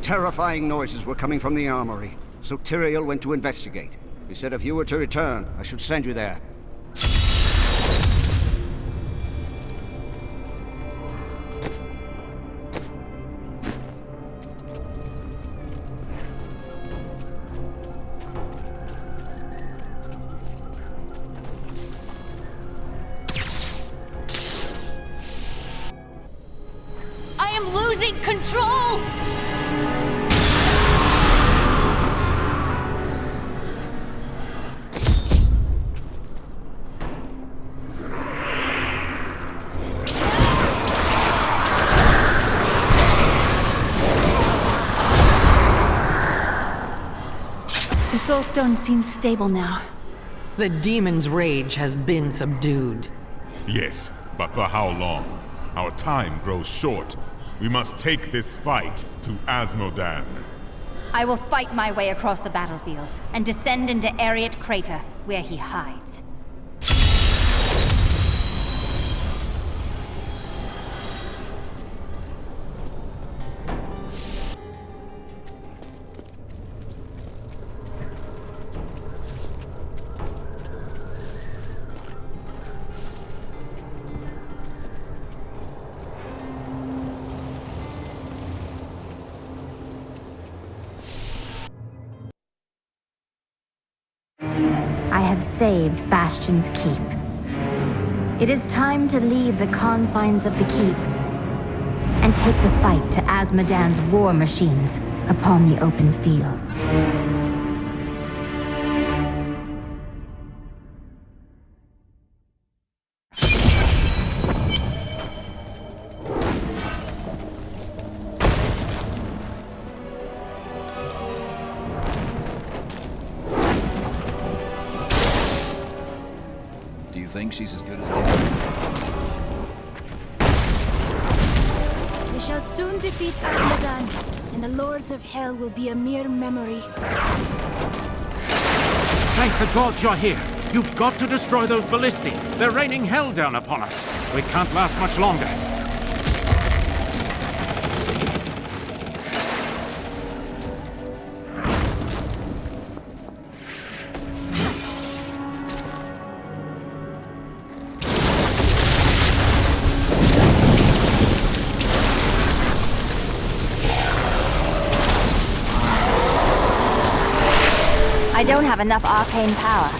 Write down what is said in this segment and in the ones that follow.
Terrifying noises were coming from the armory, so Tyrael went to investigate. He said if you were to return, I should send you there. I am losing control! The Soul Stone seems stable now. The demon's rage has been subdued. Yes, but for how long? Our time grows short. We must take this fight to Asmodan. I will fight my way across the battlefields and descend into Ariat Crater, where he hides. I have saved Bastion's Keep. It is time to leave the confines of the Keep and take the fight to Asmodan's war machines upon the open fields. Do you think she's as good as they are? We shall soon defeat Asmodan, and the Lords of Hell will be a mere memory. Thank the gods you're here. You've got to destroy those ballistae. They're raining hell down upon us. We can't last much longer. I don't have enough arcane power.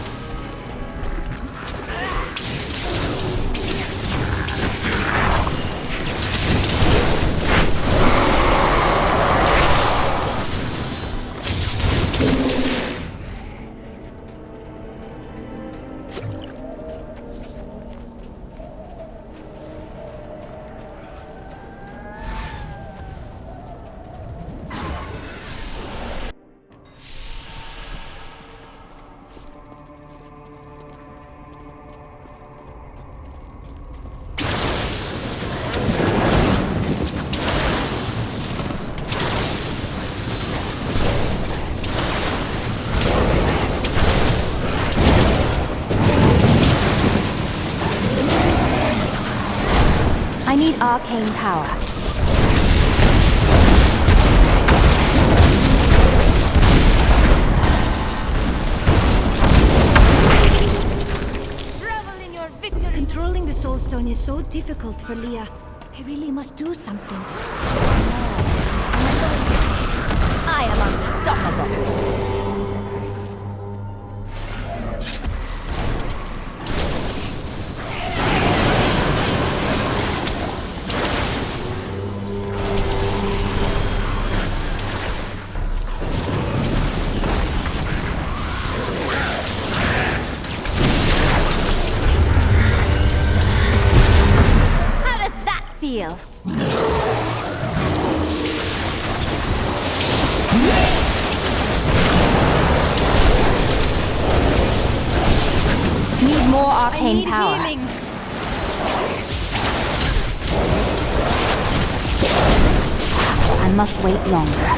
I need arcane power. Revel in your victory! Controlling the Soul Stone is so difficult for Leah. I really must do something. I am unstoppable. Feel. Need more arcane power. Healing. I must wait longer.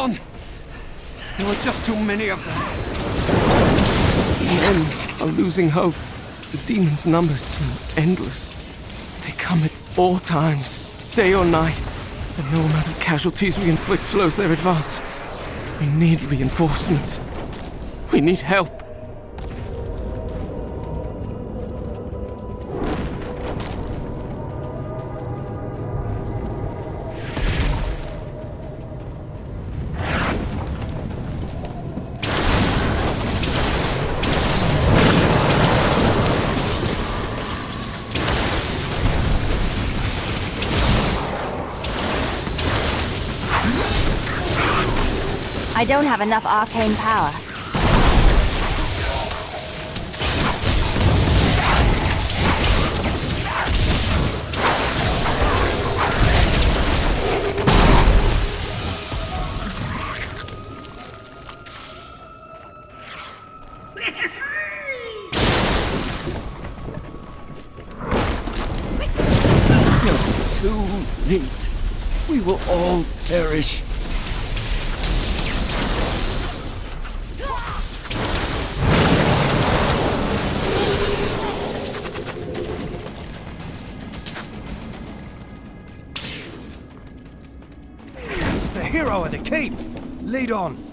on! There were just too many of them. Men are losing hope. The demons' numbers seem endless. They come at all times, day or night, and no amount of casualties we inflict slows their advance. We need reinforcements. We need help. I don't have enough arcane power. Too late. We will all perish. It's the hero of the keep. Lead on.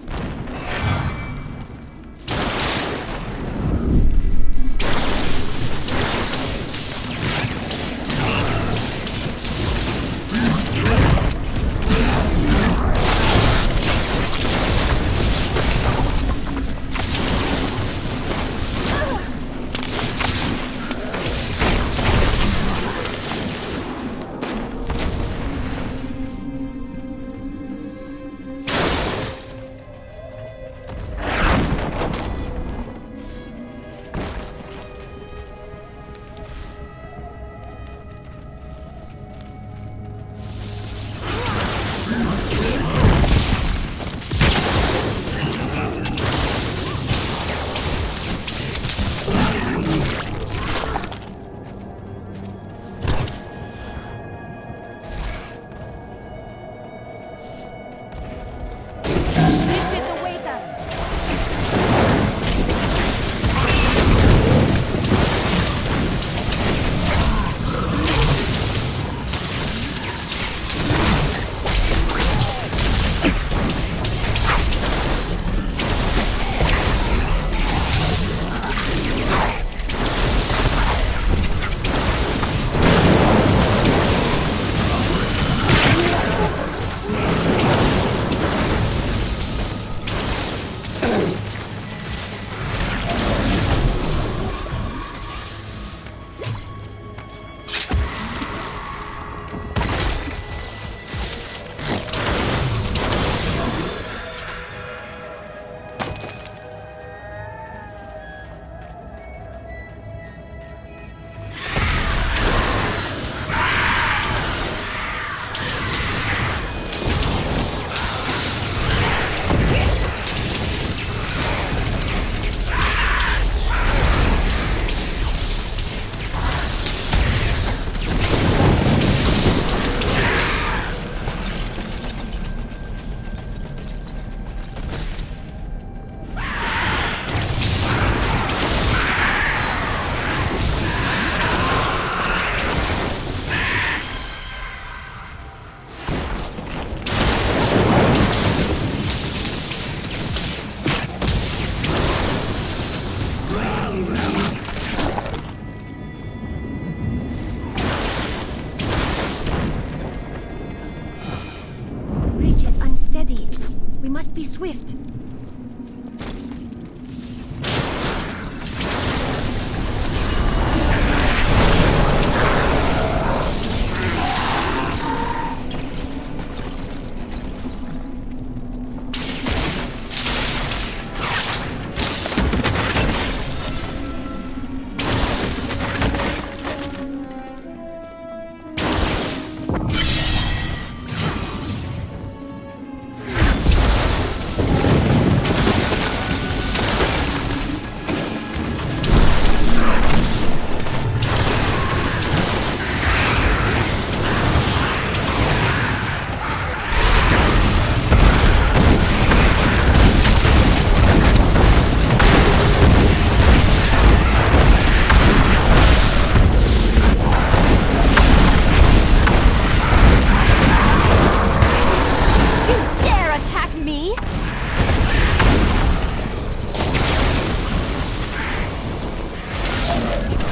We must be swift.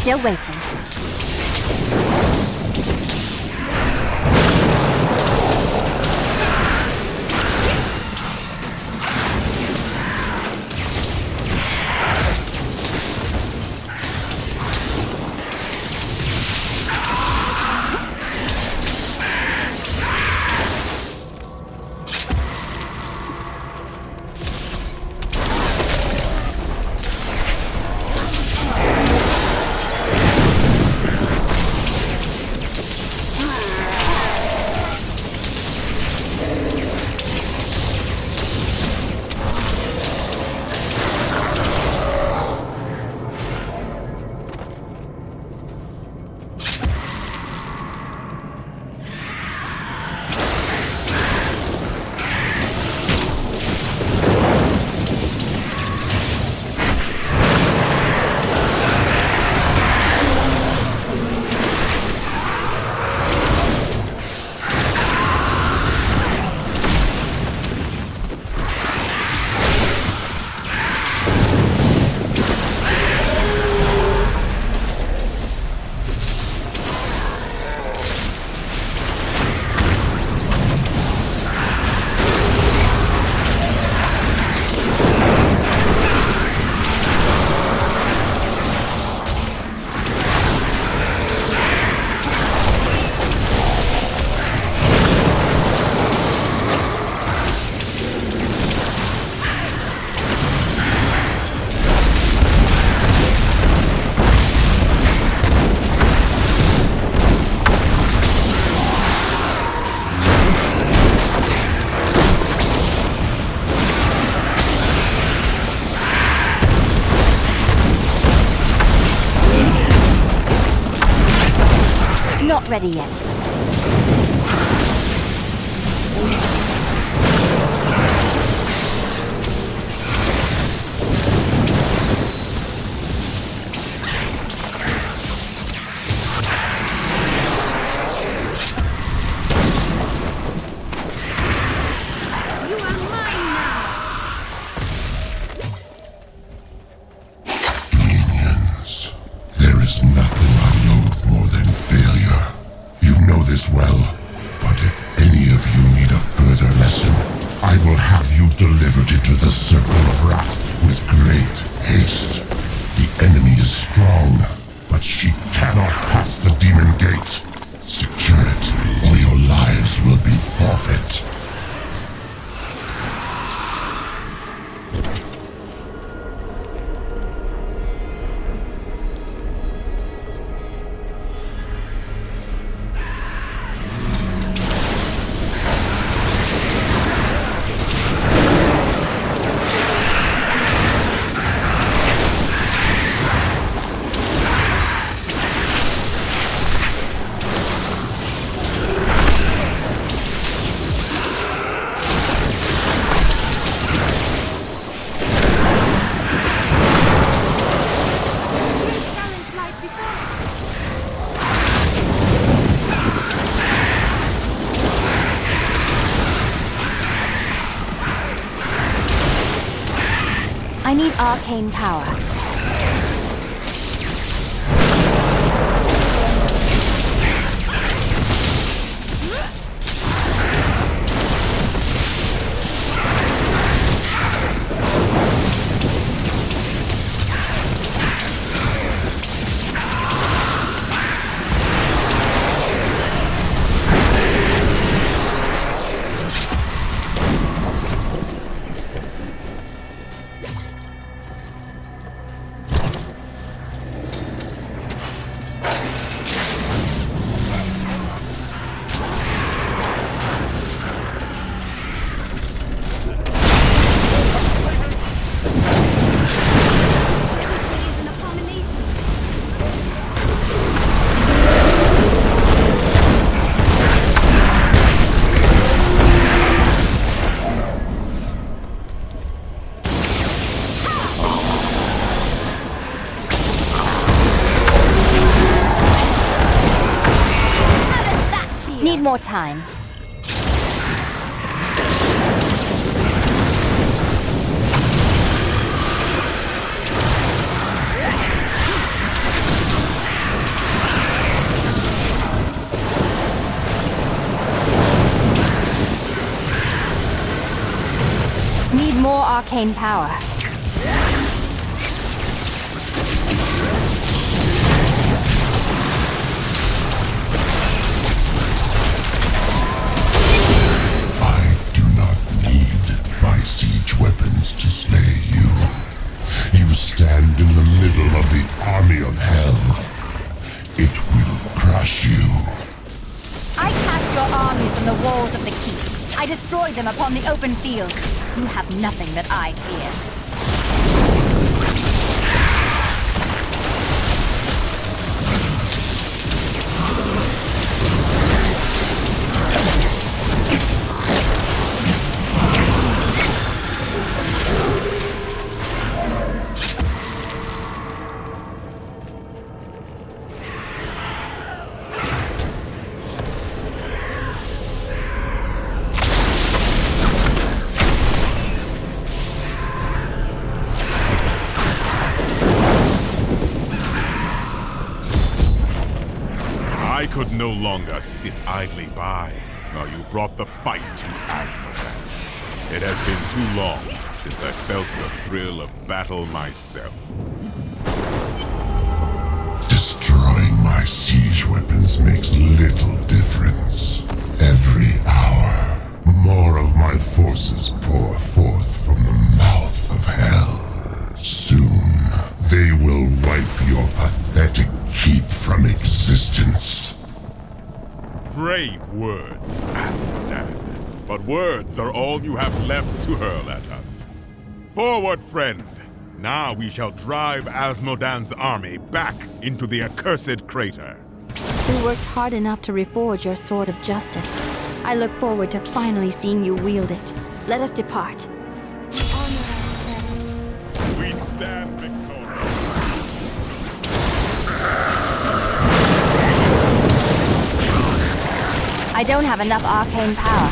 Still waiting. Not ready yet. Delivered into the circle of wrath with great haste. The enemy is strong, but she cannot pass the demon gate. Secure it, or your lives will be forfeit. I need arcane power. Need more time. Need more arcane power. I do not need my siege weapons to slay you. You stand in the middle of the army of hell. It will crush you. I cast your armies from the walls of the keep. I destroyed them upon the open field. You have nothing that I fear. I could no longer sit idly by while you brought the fight to Asmodan. It has been too long since I felt the thrill of battle myself. Destroying my siege weapons makes little difference. Every hour, more of my forces pour forth from the mouth of hell. Soon, they will wipe your pathetic keep from existence. Brave words, Asmodan. But words are all you have left to hurl at us. Forward, friend! Now we shall drive Asmodan's army back into the accursed crater. We worked hard enough to reforge your sword of justice. I look forward to finally seeing you wield it. Let us depart. We stand victorious. I don't have enough arcane power.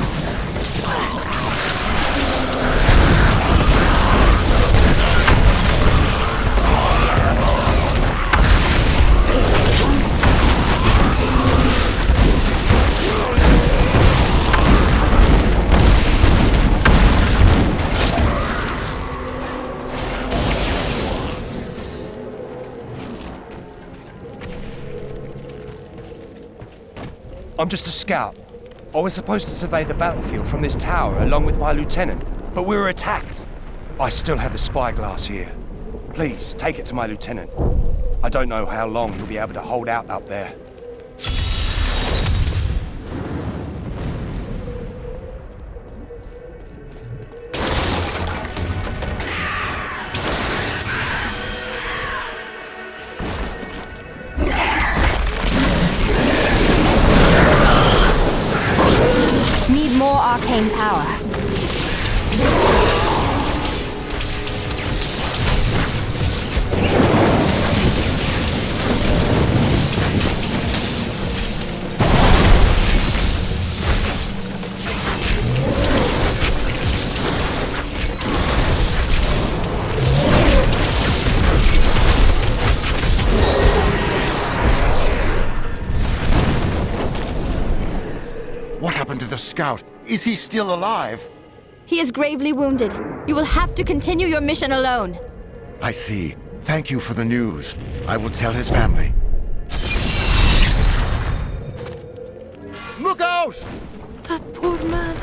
I'm just a scout. I was supposed to survey the battlefield from this tower along with my lieutenant, but we were attacked. I still have the spyglass here. Please, take it to my lieutenant. I don't know how long he'll be able to hold out up there. Need more arcane power. What happened to the scout? Is he still alive? He is gravely wounded. You will have to continue your mission alone. I see. Thank you for the news. I will tell his family. Look out! That poor man.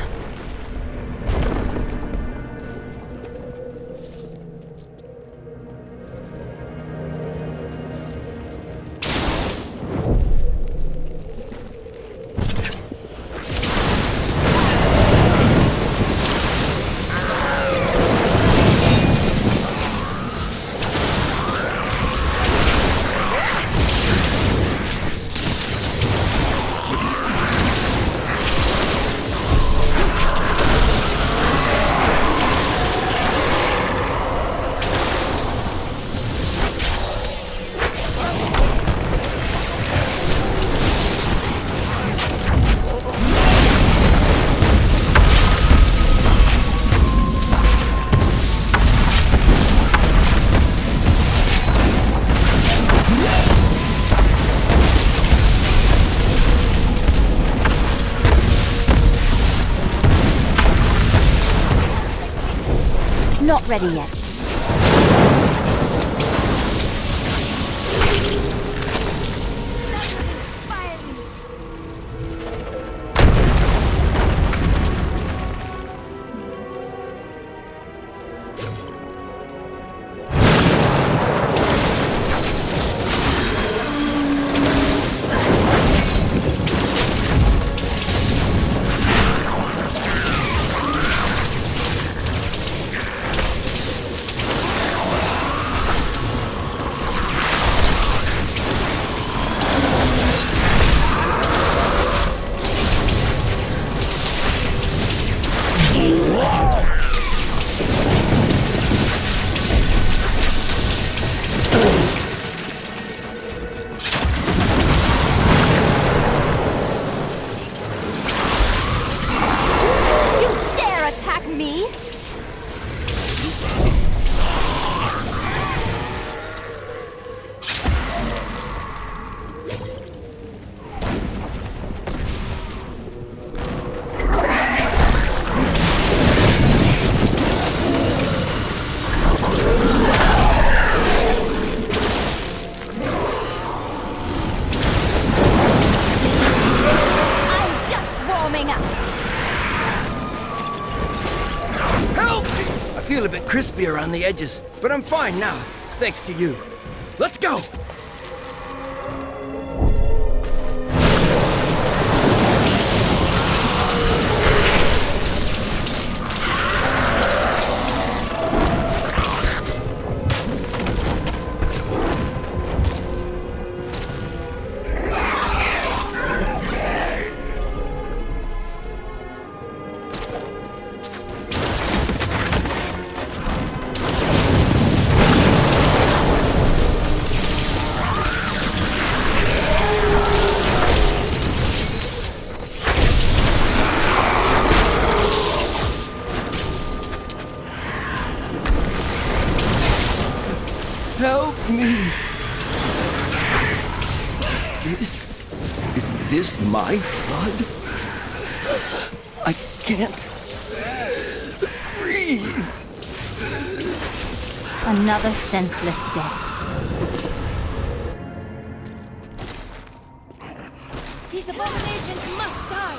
not ready yet. I feel a bit crispy around the edges, but I'm fine now, thanks to you. Let's go! Help me! Is this my blood? I can't breathe. Another senseless death. These abominations must die!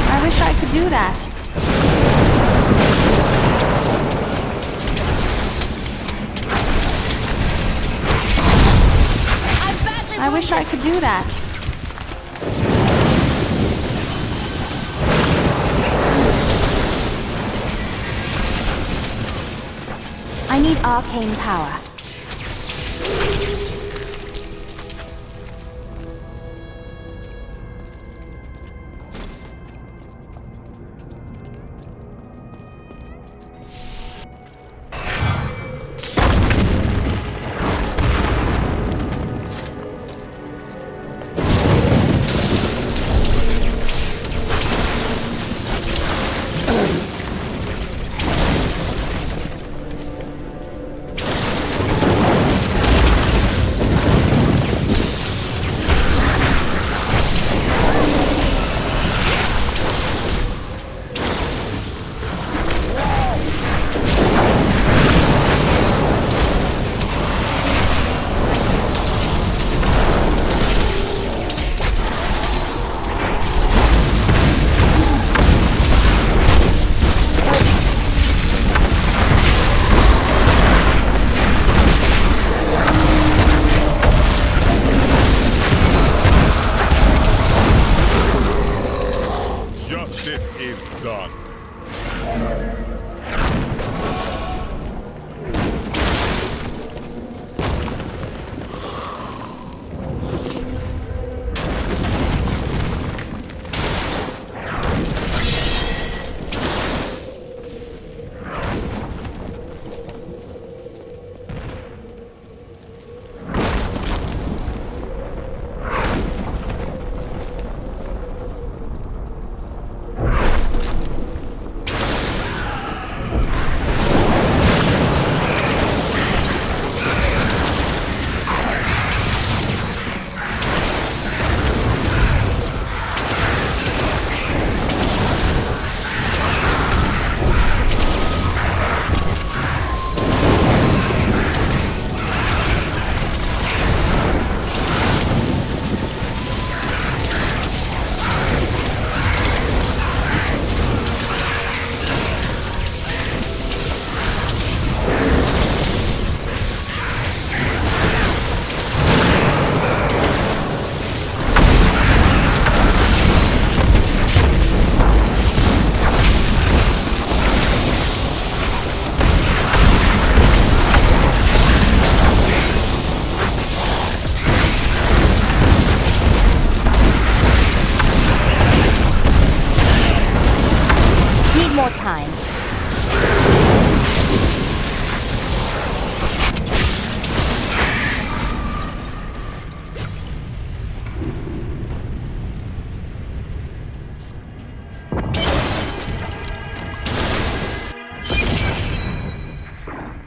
I wish I could do that. I wish I could do that. I need arcane power.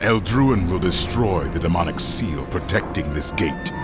Eldruin will destroy the demonic seal protecting this gate.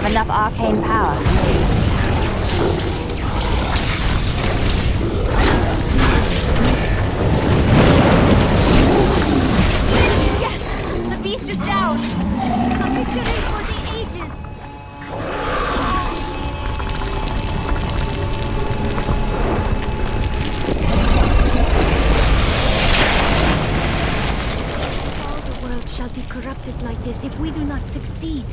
Enough arcane power. Yes! The beast is down! A victory for the ages! All the world shall be corrupted like this if we do not succeed.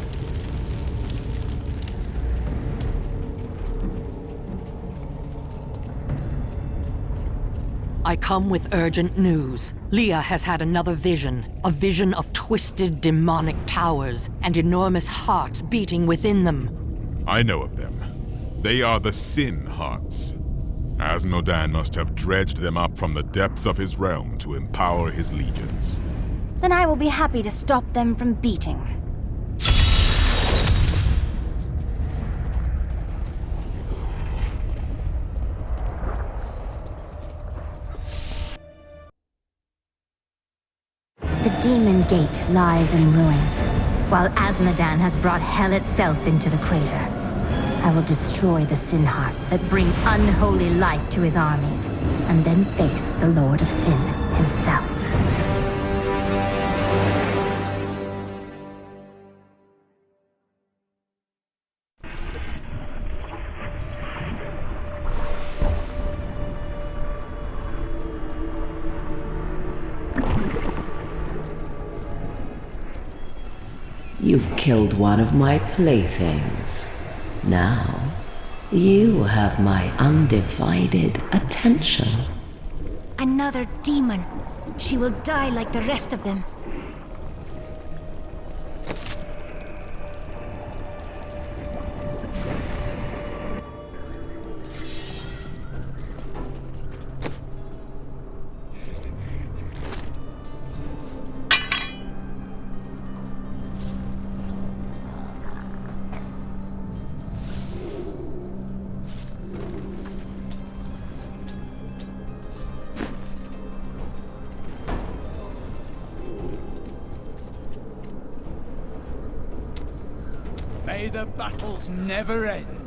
I come with urgent news. Leah has had another vision. A vision of twisted demonic towers and enormous hearts beating within them. I know of them. They are the Sin Hearts. Asmodan must have dredged them up from the depths of his realm to empower his legions. Then I will be happy to stop them from beating. The Demon Gate lies in ruins, while Asmodan has brought hell itself into the crater. I will destroy the Sin Hearts that bring unholy light to his armies, and then face the Lord of Sin himself. You've killed one of my playthings. Now, you have my undivided attention. Another demon. She will die like the rest of them. May the battles never end.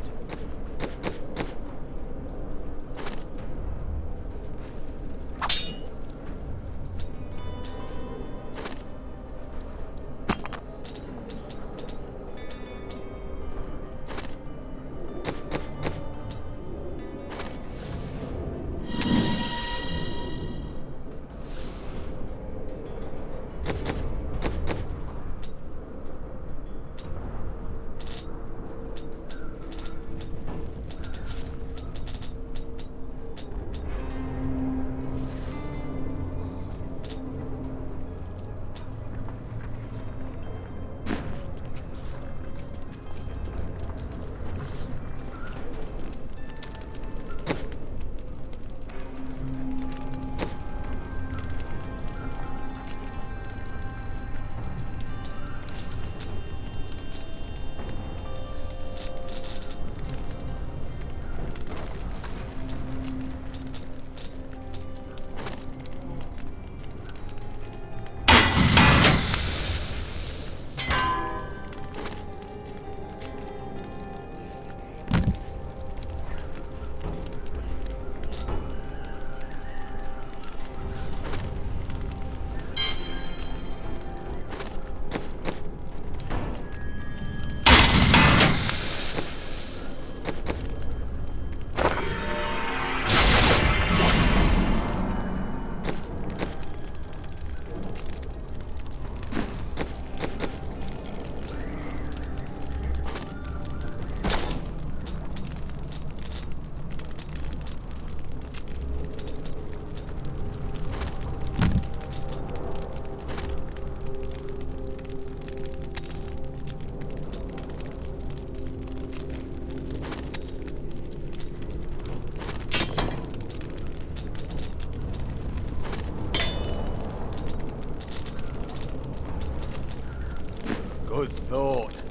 Good thought.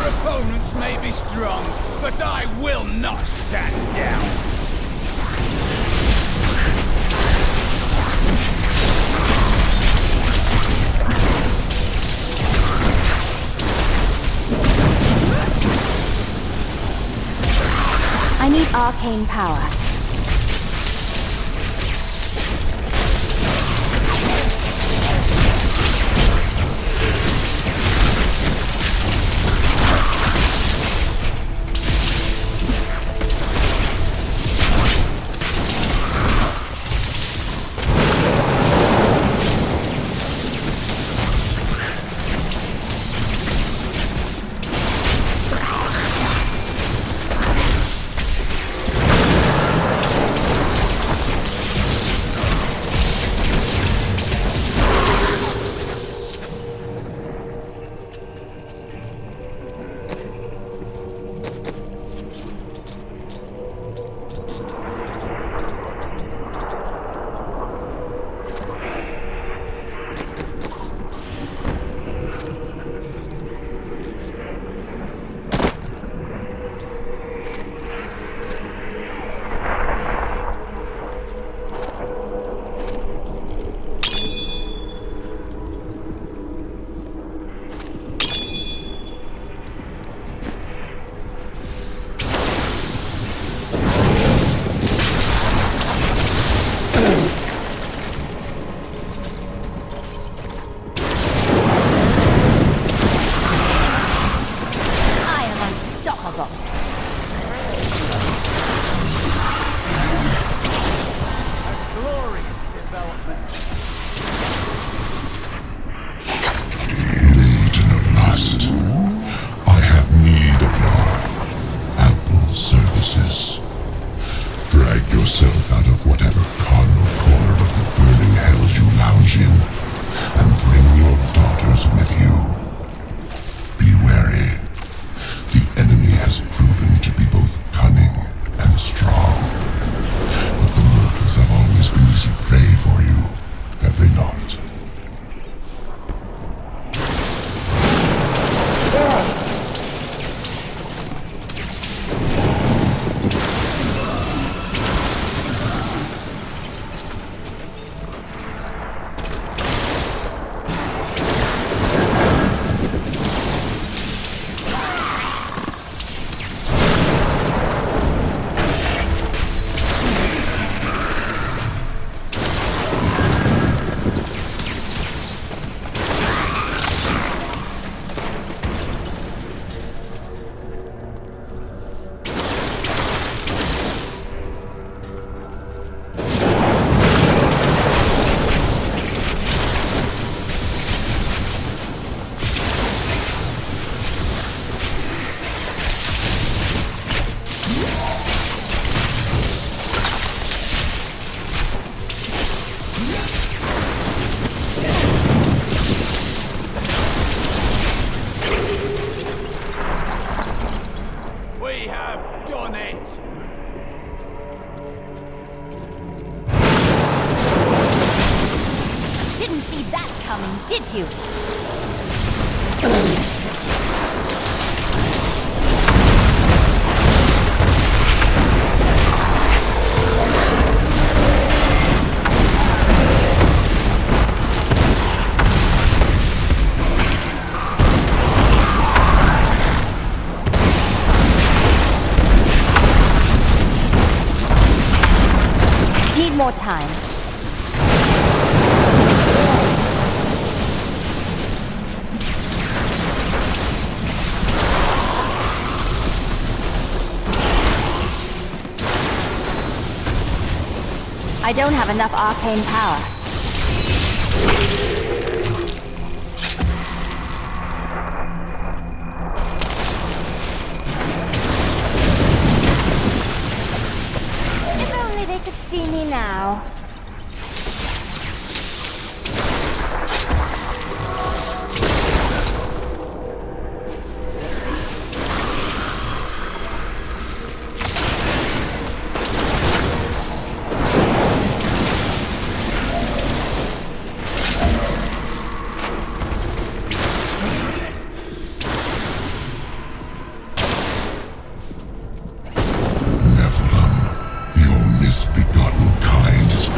Opponents may be strong, but I will not stand down. I need arcane power. puzzle. A glorious development. Maiden of lust, I have need of your ample services. Drag yourself out of whatever corner of the burning hells you lounge in, and bring your daughters with you. Be wary. The enemy has proven to be both cunning and strong. But the mortals have always been easy prey for you, have they not? We have done it! Didn't see that coming, did you? Need more time. I don't have enough arcane power. If only they could see me now. Nephilim, your misbegotten kind is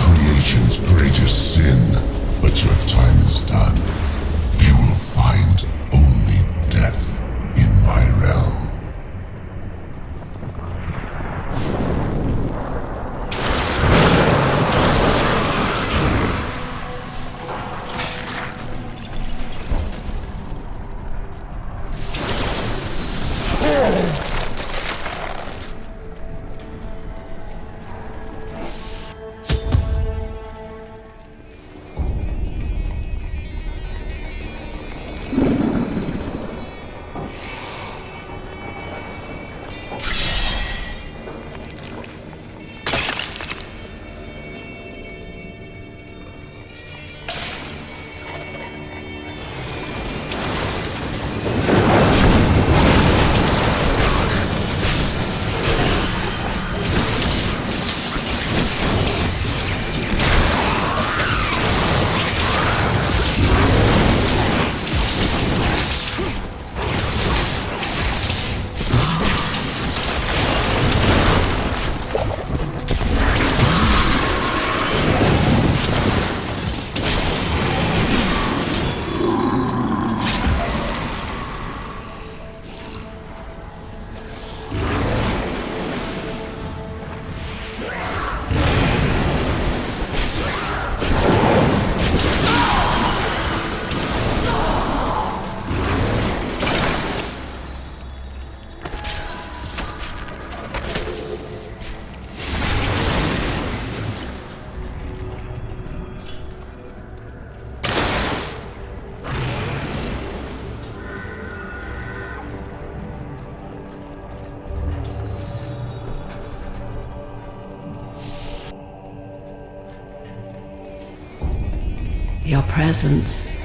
Your presence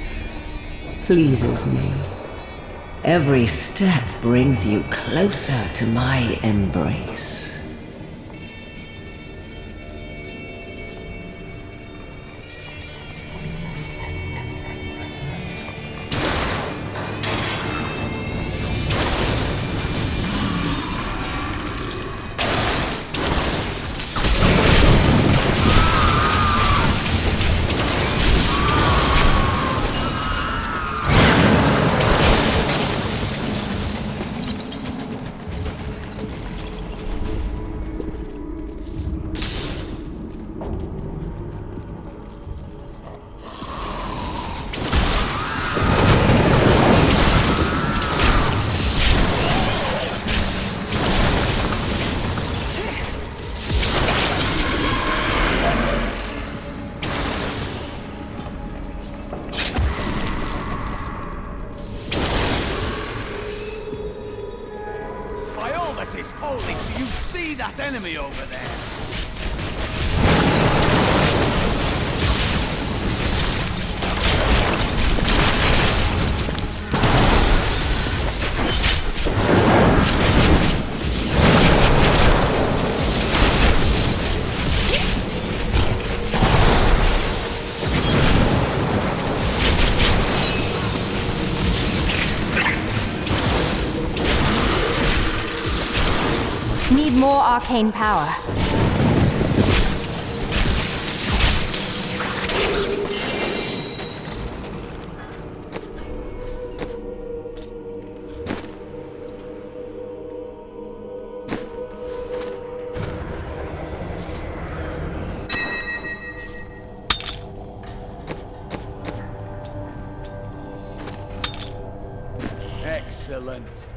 pleases me. Every step brings you closer to my embrace. Holy, do you see that enemy over there? Need more arcane power. Excellent.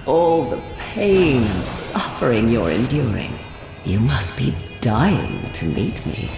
All the pain and suffering you're enduring. You must be dying to meet me.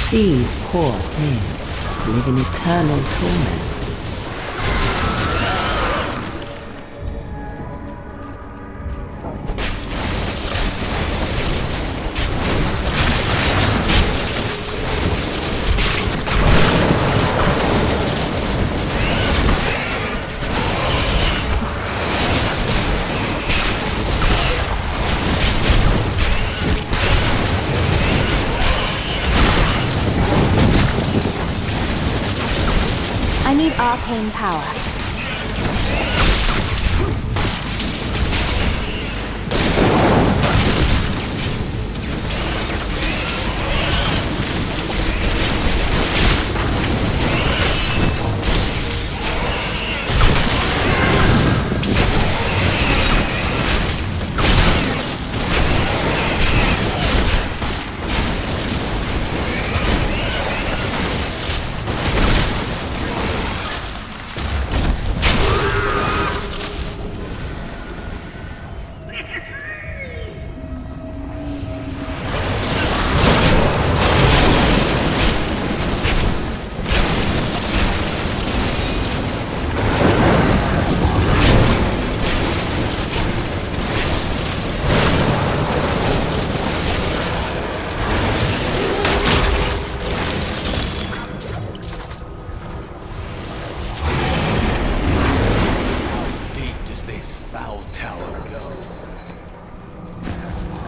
These poor things live in eternal torment. need arcane power.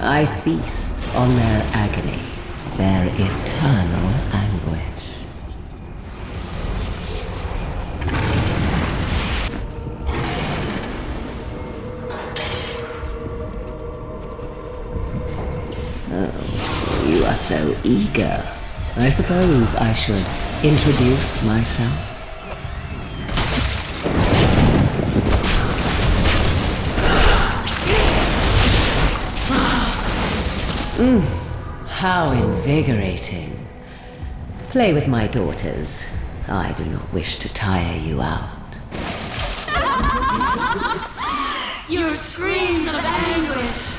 I feast on their agony, their eternal anguish. Oh, you are so eager. I suppose I should introduce myself. How invigorating. Play with my daughters. I do not wish to tire you out. Your screams of anguish.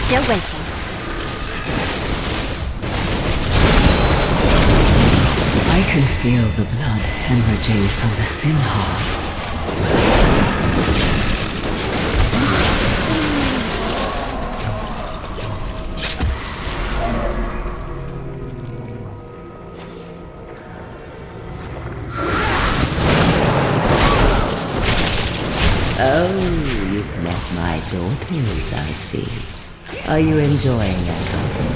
Still waiting. I can feel the blood hemorrhaging from the Sinhar. Oh, you've met my daughters, I see. Are you enjoying their company?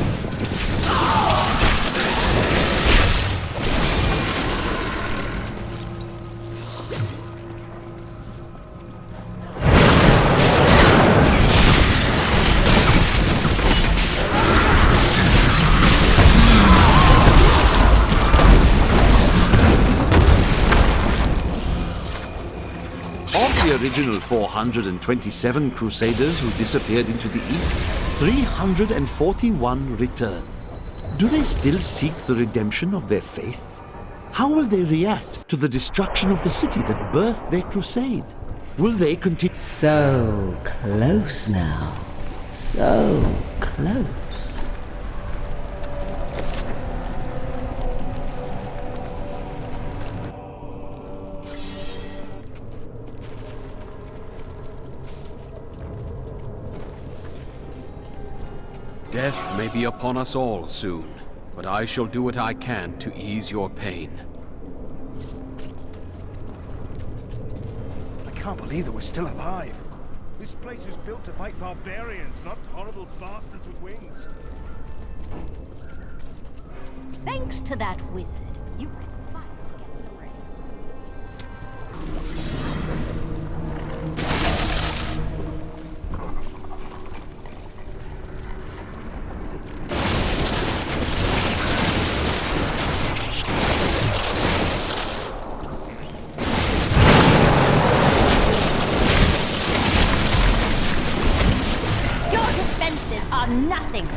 The original 427 Crusaders who disappeared into the east, 341 return. Do they still seek the redemption of their faith? How will they react to the destruction of the city that birthed their crusade? Will they continue? So close now. So close. Death may be upon us all soon, but I shall do what I can to ease your pain. I can't believe that we're still alive. This place was built to fight barbarians, not horrible bastards with wings. Thanks to that wizard, you can finally get some rest. Are nothing.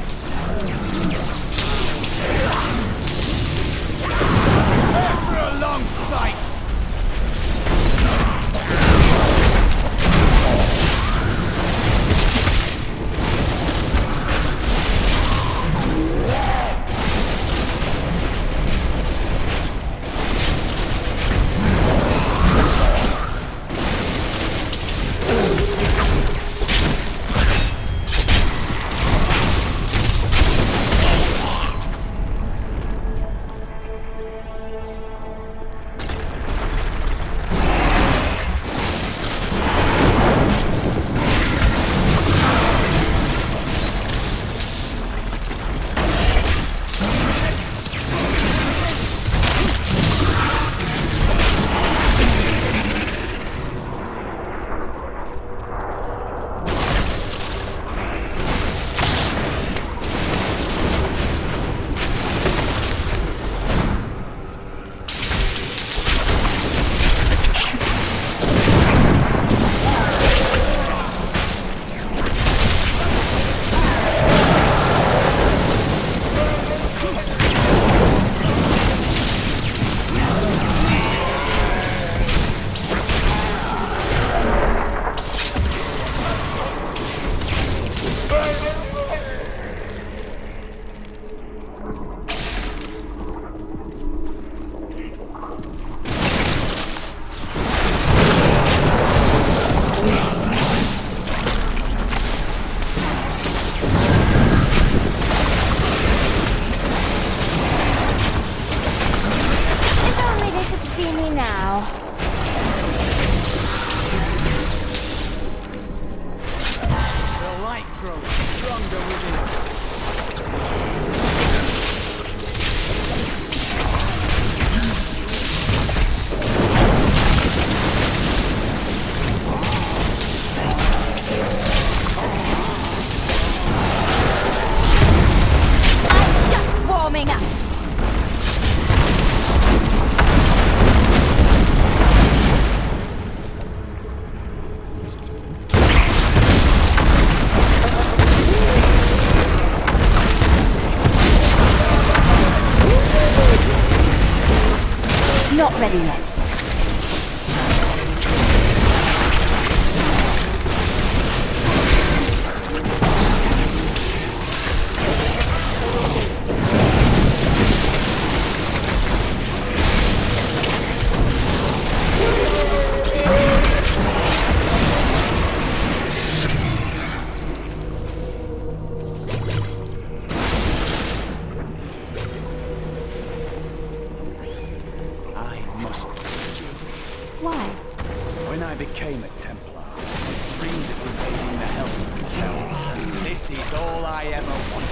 Not ready yet. Why? When I became a Templar, I dreamed of invading the Hells themselves, and this is all I ever wanted.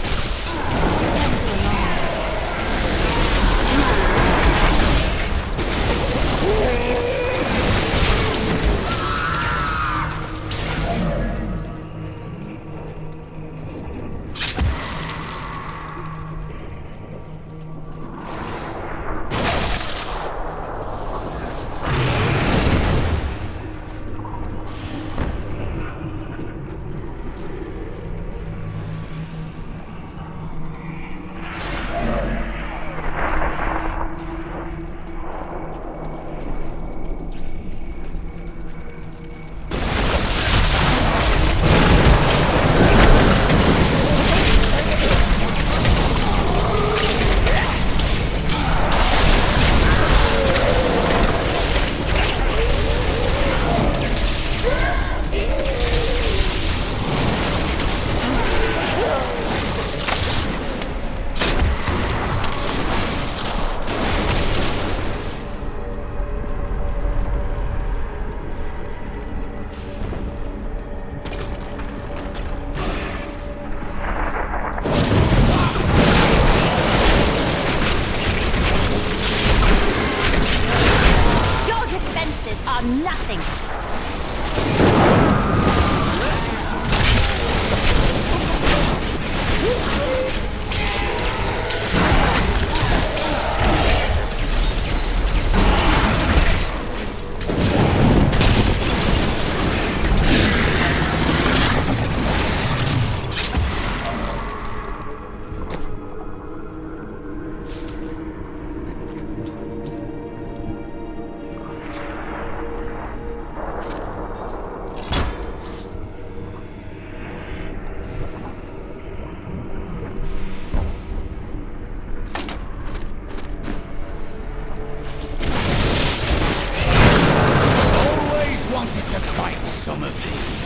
Nothing. Some of these.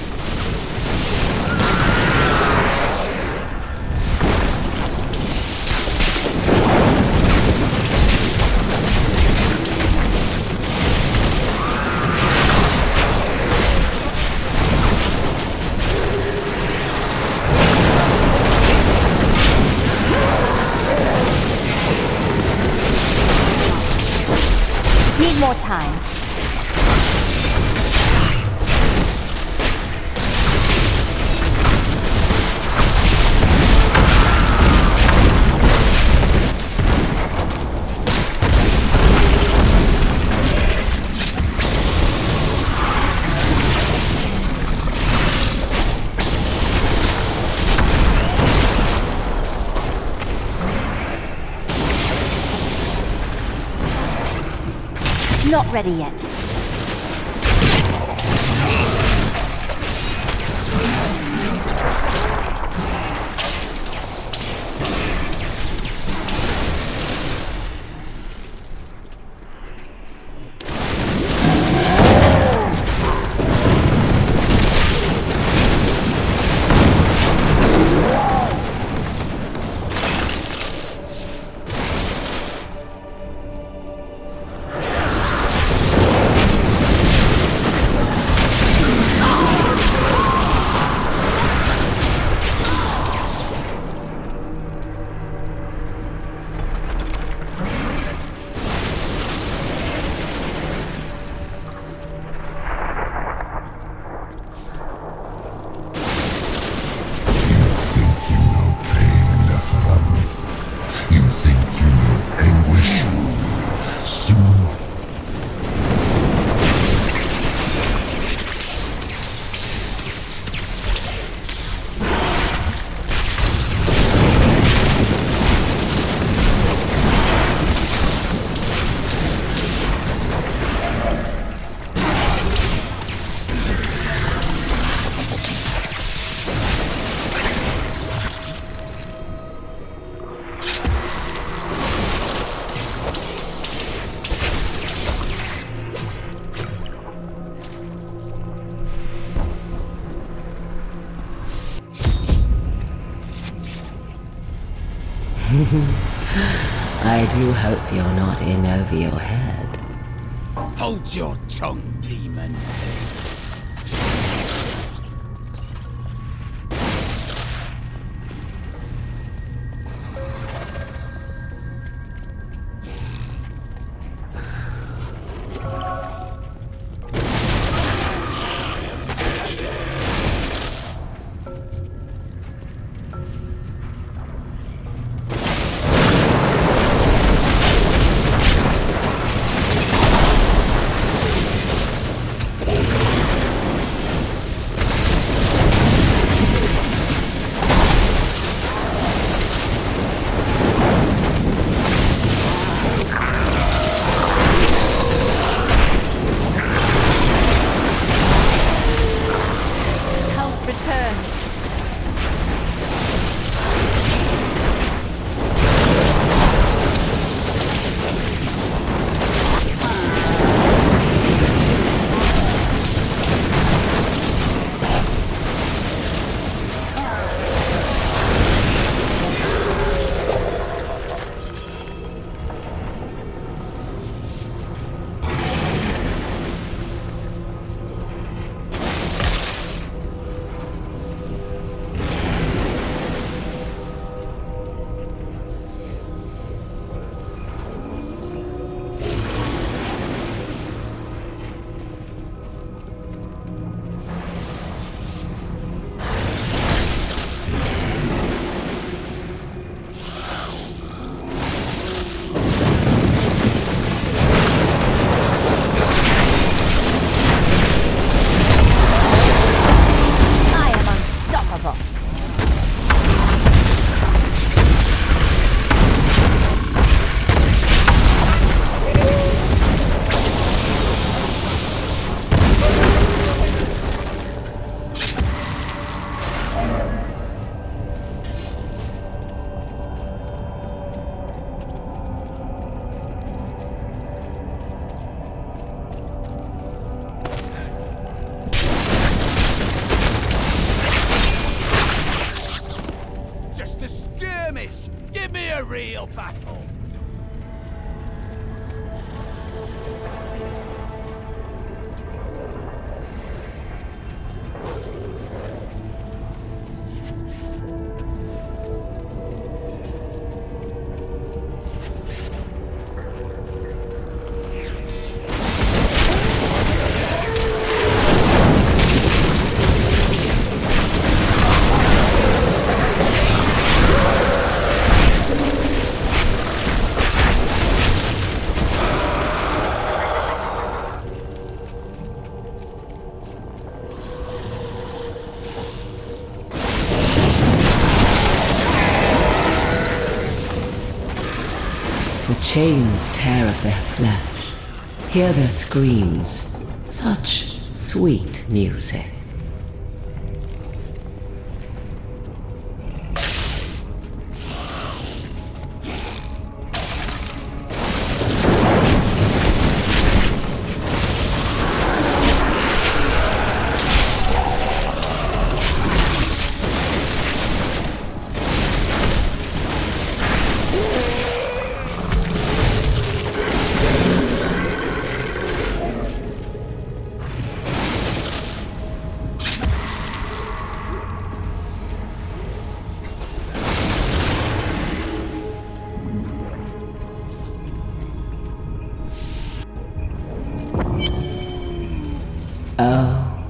Need more time. Not ready yet. I do hope you're not in over your head. Hold your tongue, demon. real battle. The chains tear at their flesh. Hear their screams. Such sweet music. Oh,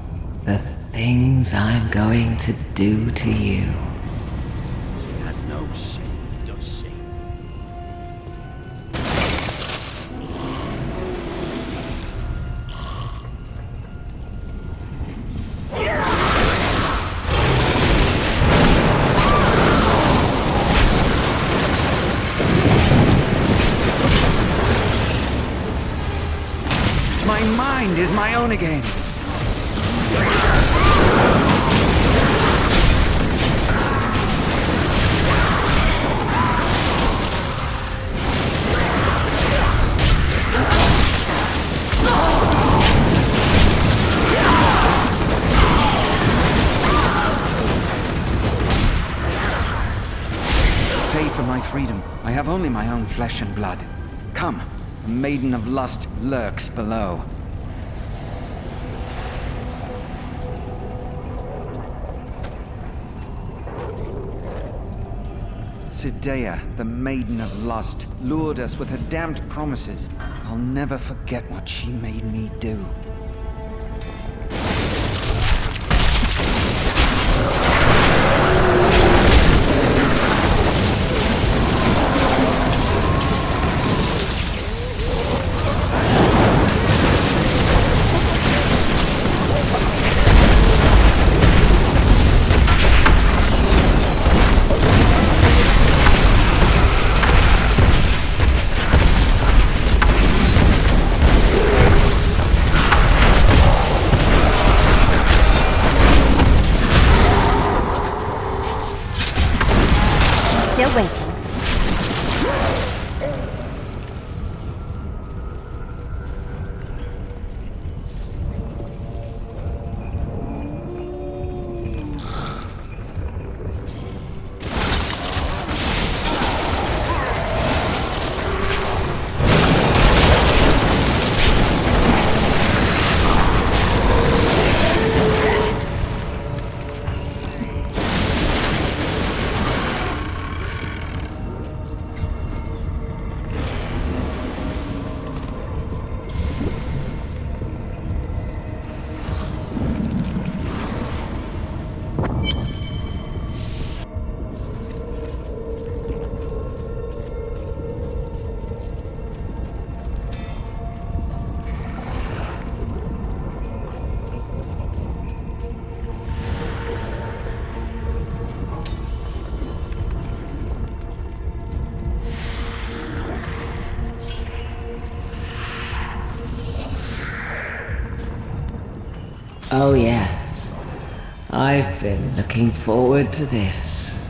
the things I'm going to do to you. She has no shame, does she? My mind is my own again. Pay for my freedom. only my own flesh and blood. Come, the Maiden of Lust lurks below. Sidea, the Maiden of Lust, lured us with her damned promises. I'll never forget what she made me do. Still waiting. Oh yes, I've been looking forward to this.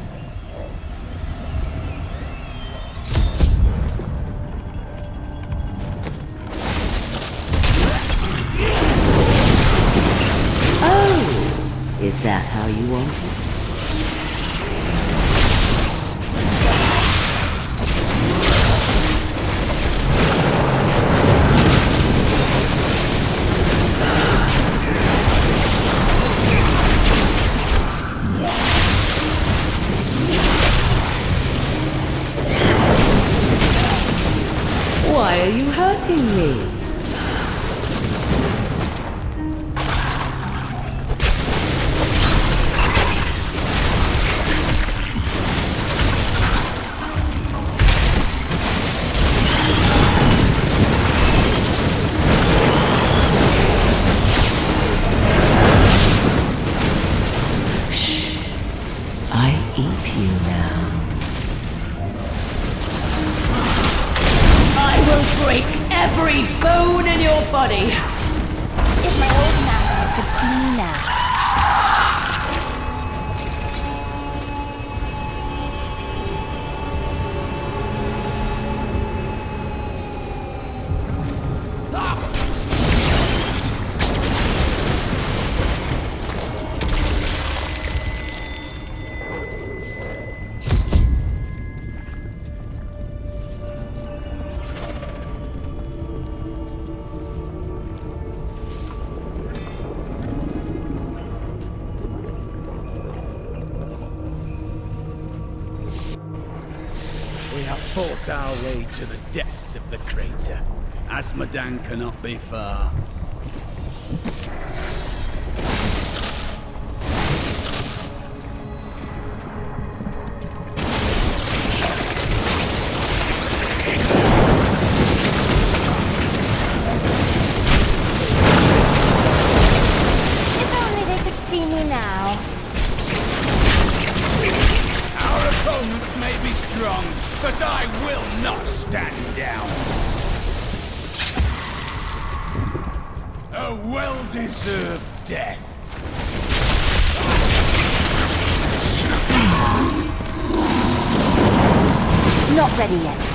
Oh, is that how you want it? Why are you hurting me? Shh. I eat you now. I will break every bone in your body. If my old masters could see me now. We have fought our way to the depths of the crater. Asmodan cannot be far. If only they could see me now. Our opponents may be strong, but I will not stand down. A well-deserved death. Not ready yet.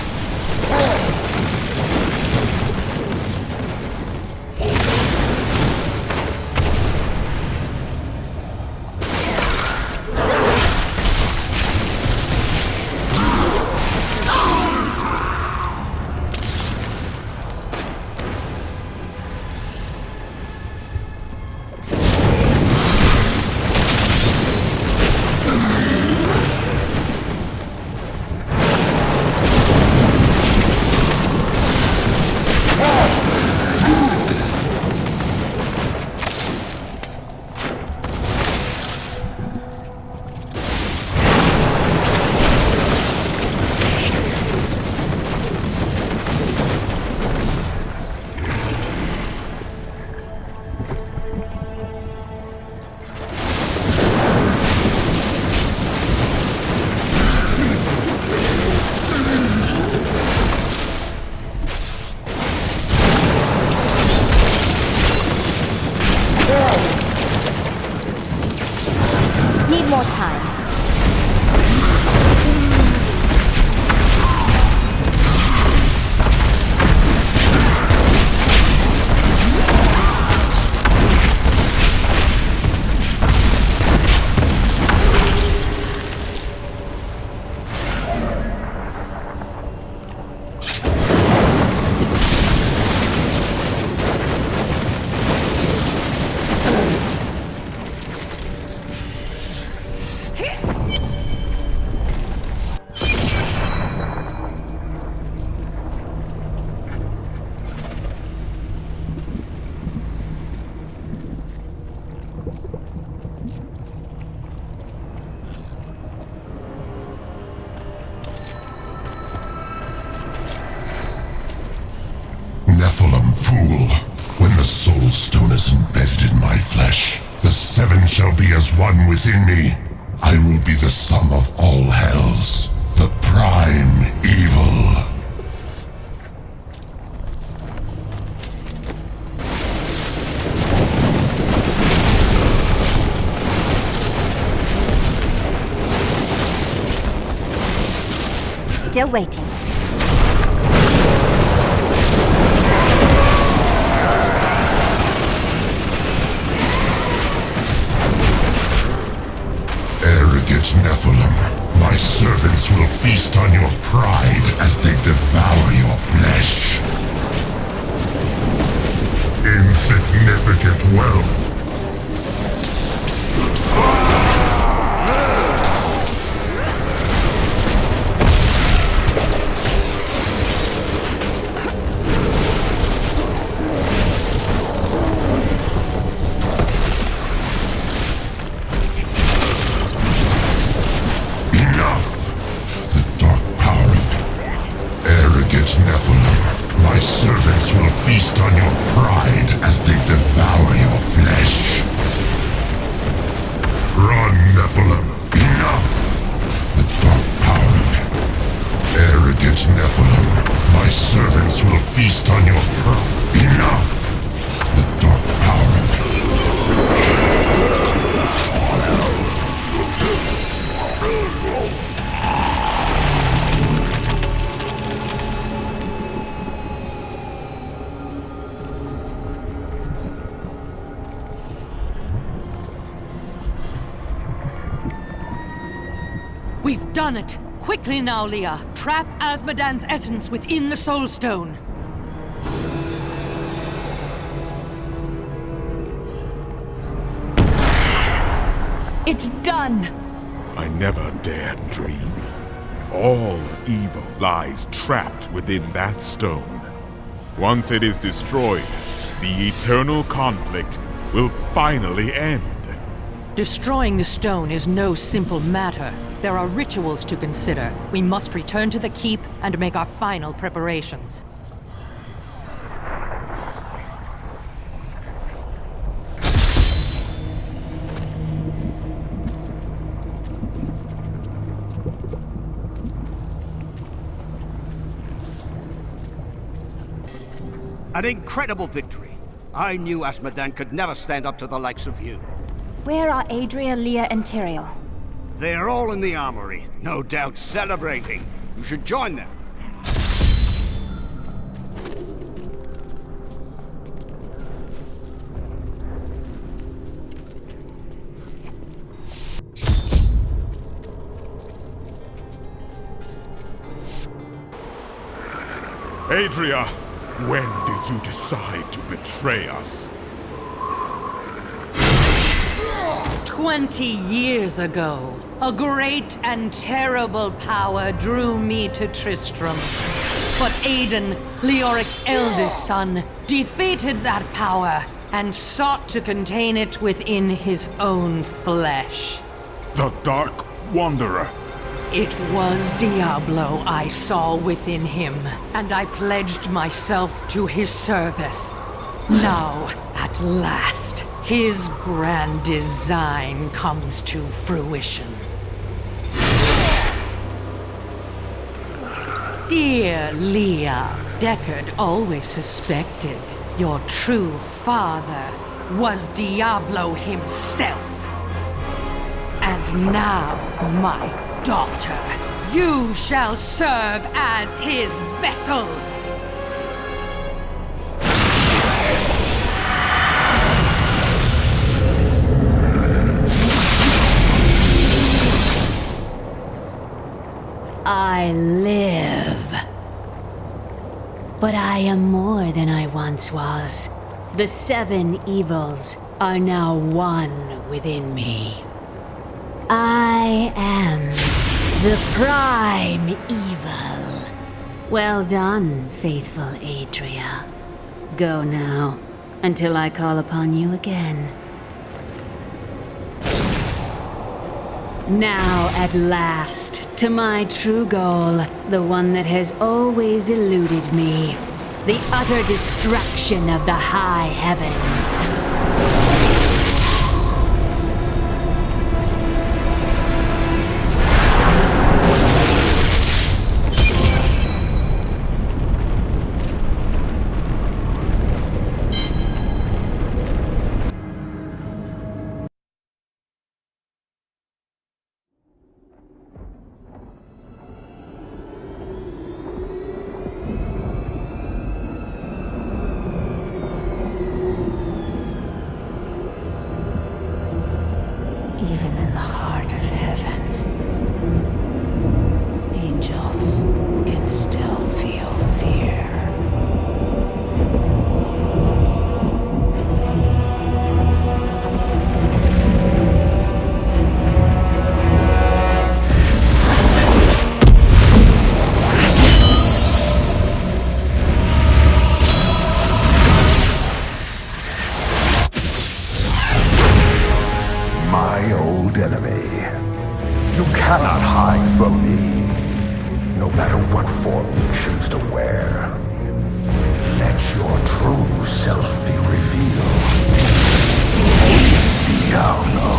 Nephilim, fool. When the Soul Stone is embedded in my flesh, the seven shall be as one within me. I will be the sum of all hells, the prime evil. Still waiting. Arrogant Nephilim, my servants will feast on your pride as they devour your flesh. Insignificant wealth. Nephilim, my servants will feast on your pride as they devour your flesh. Run, Nephilim, enough! The dark power of it. Arrogant Nephilim, my servants will feast on your pride. Enough! The dark power of it. We've done it! Quickly now, Leah! Trap Azmodan's essence within the Soul Stone! It's done! I never dared dream. All evil lies trapped within that stone. Once it is destroyed, the eternal conflict will finally end. Destroying the stone is no simple matter. There are rituals to consider. We must return to the keep and make our final preparations. An incredible victory. I knew Azmodan could never stand up to the likes of you. Where are Adria, Leah, and Tyrael? They're all in the armory, no doubt celebrating. You should join them. Adria, when did you decide to betray us? 20 years ago, a great and terrible power drew me to Tristram. But Aiden, Leoric's eldest son, defeated that power and sought to contain it within his own flesh. The Dark Wanderer. It was Diablo I saw within him, and I pledged myself to his service. Now, at last, his grand design comes to fruition. Dear Leah, Deckard always suspected your true father was Diablo himself. And now, my daughter, you shall serve as his vessel. I live. But I am more than I once was. The seven evils are now one within me. I am the prime evil. Well done, faithful Adria. Go now, until I call upon you again. Now, at last, to my true goal, the one that has always eluded me. The utter destruction of the high heavens. Even in the heart of heaven, angels can still feel fear. My old enemy. You cannot hide from me, no matter what form you choose to wear. Let your true self be revealed. Diablo.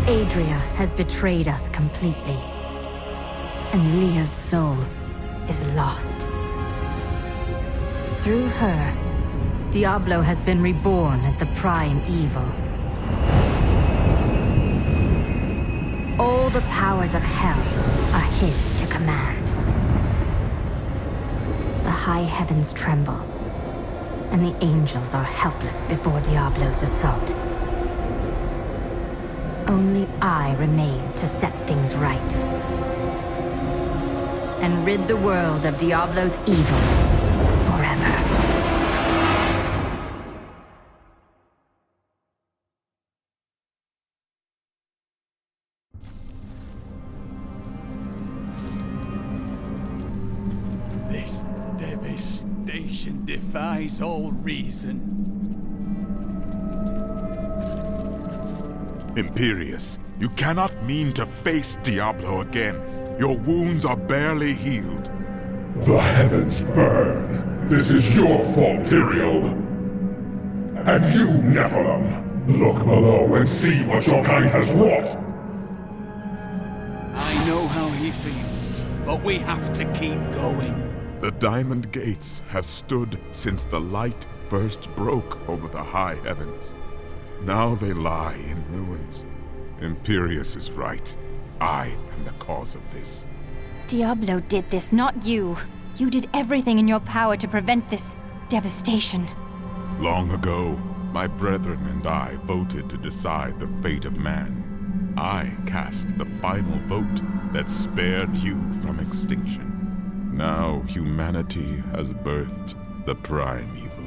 Adria has betrayed us completely. And Leah's soul is lost. Through her, Diablo has been reborn as the prime evil. All the powers of hell are his to command. The high heavens tremble, and the angels are helpless before Diablo's assault. Only I remain to set things right. And rid the world of Diablo's evil forever. This devastation defies all reason. Imperius, you cannot mean to face Diablo again. Your wounds are barely healed. The heavens burn. This is your fault, Tyrael. And you, Nephilim, look below and see what your kind has wrought. I know how he feels, but we have to keep going. The Diamond Gates have stood since the light first broke over the high heavens. Now they lie in ruins. Imperius is right. I am the cause of this. Diablo did this, not you. You did everything in your power to prevent this devastation. Long ago, my brethren and I voted to decide the fate of man. I cast the final vote that spared you from extinction. Now humanity has birthed the prime evil.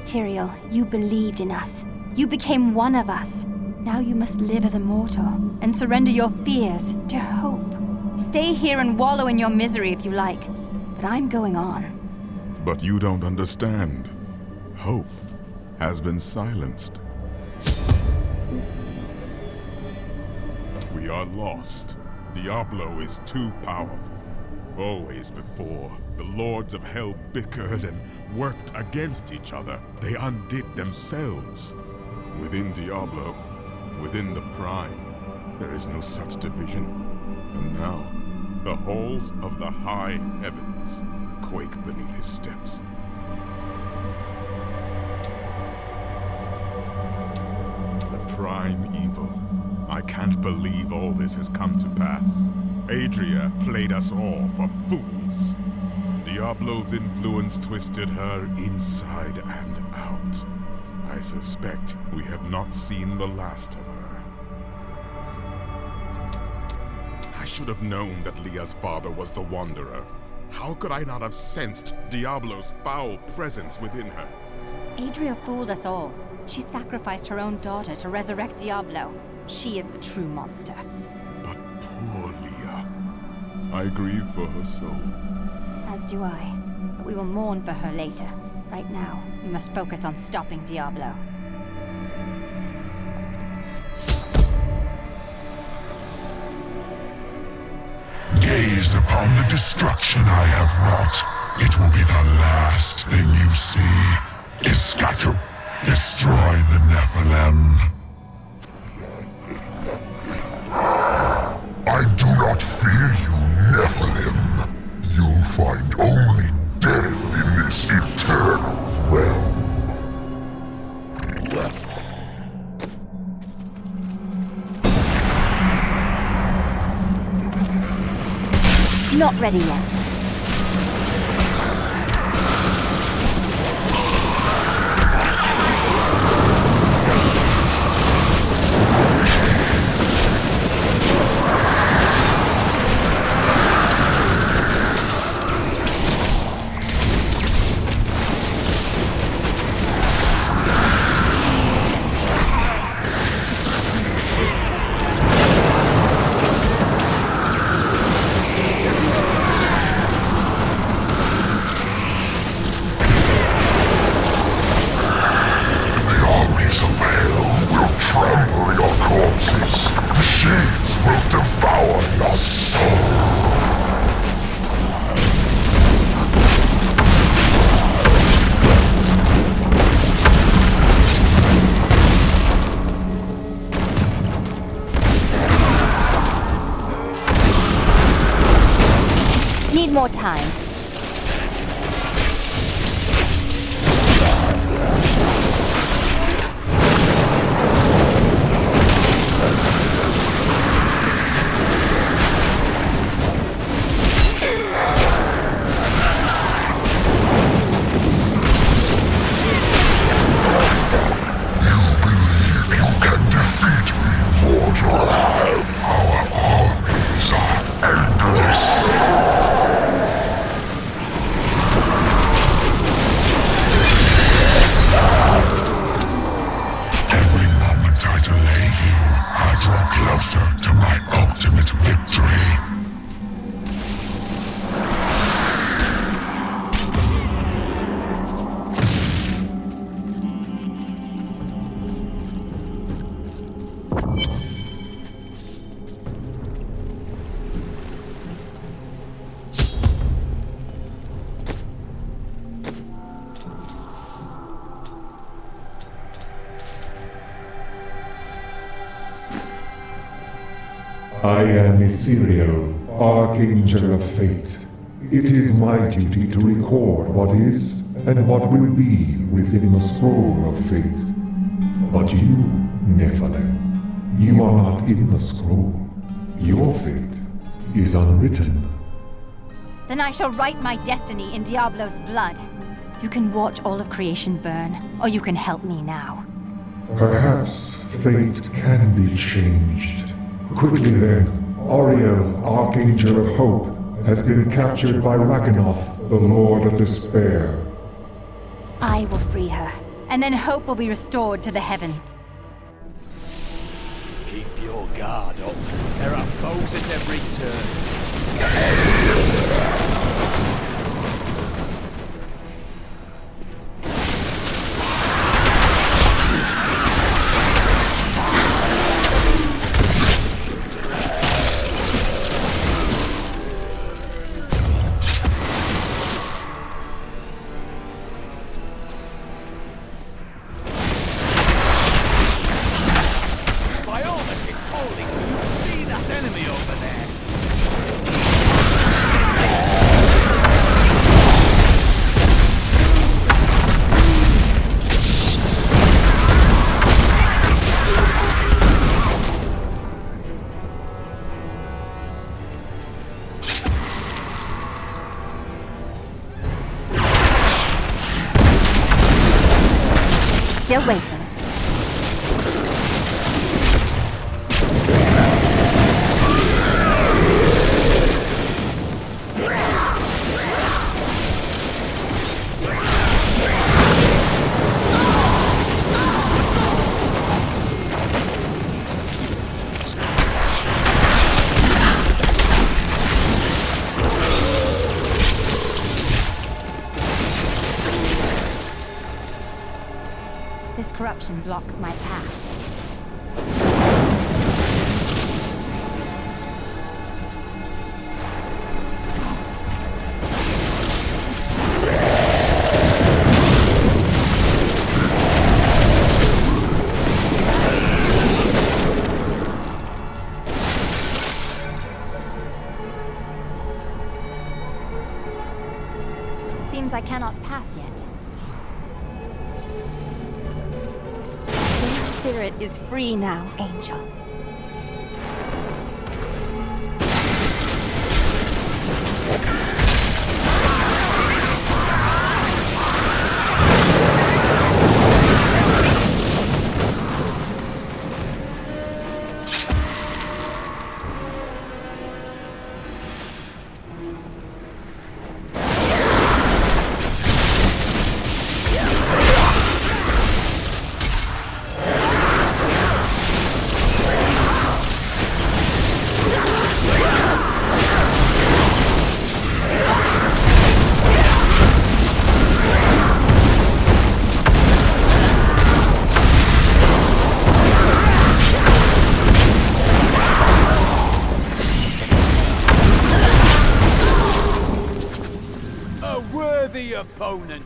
Tyrael, you believed in us. You became one of us. Now you must live as a mortal and surrender your fears to hope. Stay here and wallow in your misery if you like, but I'm going on. But you don't understand. Hope has been silenced. We are lost. Diablo is too powerful. Always before, the lords of hell bickered and worked against each other. They undid themselves. Within Diablo, within the Prime, there is no such division. And now, the halls of the high heavens quake beneath his steps. The Prime evil. I can't believe all this has come to pass. Adria played us all for fools. Diablo's influence twisted her inside and out. I suspect we have not seen the last of her. I should have known that Leah's father was the Wanderer. How could I not have sensed Diablo's foul presence within her? Adria fooled us all. She sacrificed her own daughter to resurrect Diablo. She is the true monster. But poor Leah. I grieve for her soul. As do I. But we will mourn for her later. Right now, we must focus on stopping Diablo. Gaze upon the destruction I have wrought. It will be the last thing you see. Iskatu, destroy the Nephilim. I do not fear you, Nephilim. You'll find only death in this eternal realm. Not ready yet. Need more time. I am Ethereal, Archangel of Fate. It is my duty to record what is and what will be within the scroll of fate. But you Nephilim, you are not in the scroll. Your fate is unwritten. Then I shall write my destiny in Diablo's blood. You can watch all of creation burn, or you can help me now. Perhaps fate can be changed. Quickly then, Auriel, Archangel of Hope, has been captured by Raganoth, the Lord of Despair. I will free her, and then hope will be restored to the heavens. Keep your guard up. There are foes at every turn. By all that is holy, you see that enemy over there? Still waiting. This corruption blocks my path. Seems I cannot pass yet. Your spirit is free now, Angel. A worthy opponent.